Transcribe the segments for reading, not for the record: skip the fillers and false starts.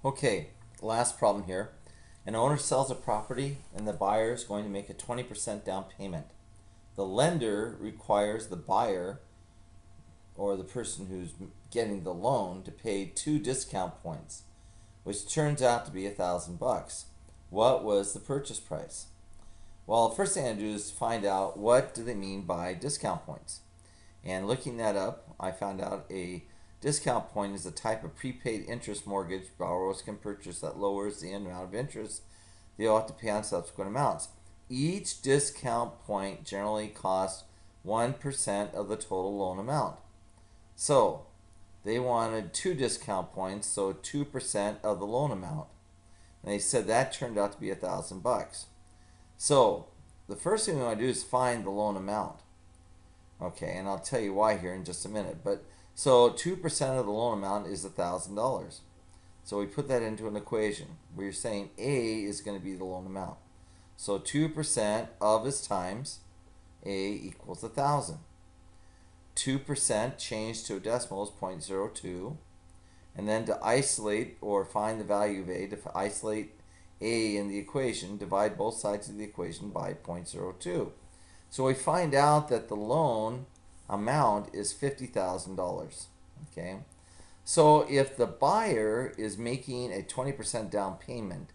Okay, last problem here. An owner sells a property and the buyer is going to make a 20% down payment. The lender requires the buyer or the person who's getting the loan to pay 2 discount points, which turns out to be $1,000. What was the purchase price? Well, the first thing I do is find out what do they mean by discount points. And looking that up, I found out a discount point is a type of prepaid interest mortgage borrowers can purchase that lowers the amount of interest they'll have to pay on subsequent amounts. Each discount point generally costs 1% of the total loan amount. So they wanted 2 discount points, so 2% of the loan amount. And they said that turned out to be $1,000. So the first thing we want to do is find the loan amount. Okay, and I'll tell you why here in just a minute. But so 2% of the loan amount is $1,000. So we put that into an equation. We're saying A is going to be the loan amount. So 2% of is times A equals 1,000. 2% changed to a decimal is 0.02. And then to isolate or find the value of A, to isolate A in the equation, divide both sides of the equation by 0.02. So we find out that the loan amount is $50,000. Okay, so if the buyer is making a 20% down payment,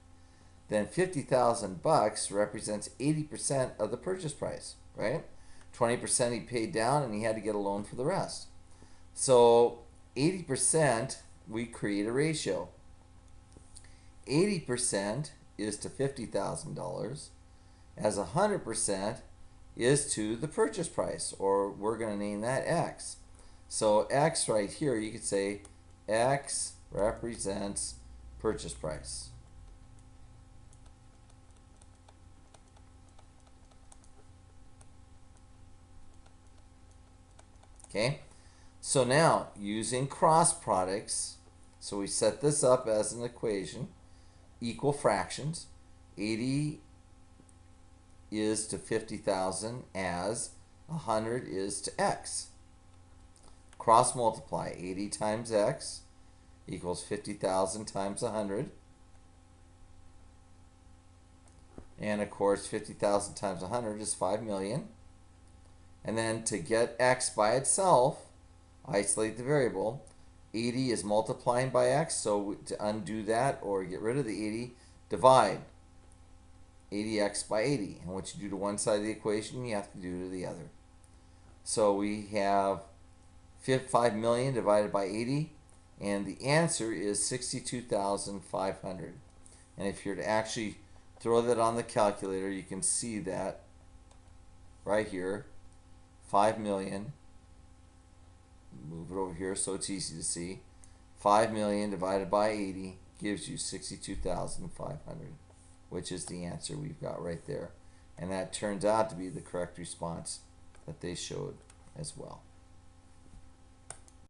then $50,000 represents 80% of the purchase price, right? 20% he paid down and he had to get a loan for the rest. So 80%, we create a ratio. 80% is to $50,000 as 100% is to the purchase price, or we're going to name that X. So X right here, you could say X represents purchase price. Okay, so now using cross products, so we set this up as an equation, equal fractions. 80 is to 50,000 as 100 is to X. Cross multiply. 80 times X equals 50,000 times 100. And of course 50,000 times 100 is 5 million. And then to get X by itself, isolate the variable. 80 is multiplying by X, so to undo that or get rid of the 80, divide 80x by 80. And what you do to one side of the equation, you have to do to the other. So we have 5 million divided by 80, and the answer is 62,500. And if you're to actually throw that on the calculator, you can see that right here. 5 million, move it over here so it's easy to see. 5 million divided by 80 gives you 62,500, which is the answer we've got right there. And that turns out to be the correct response that they showed as well.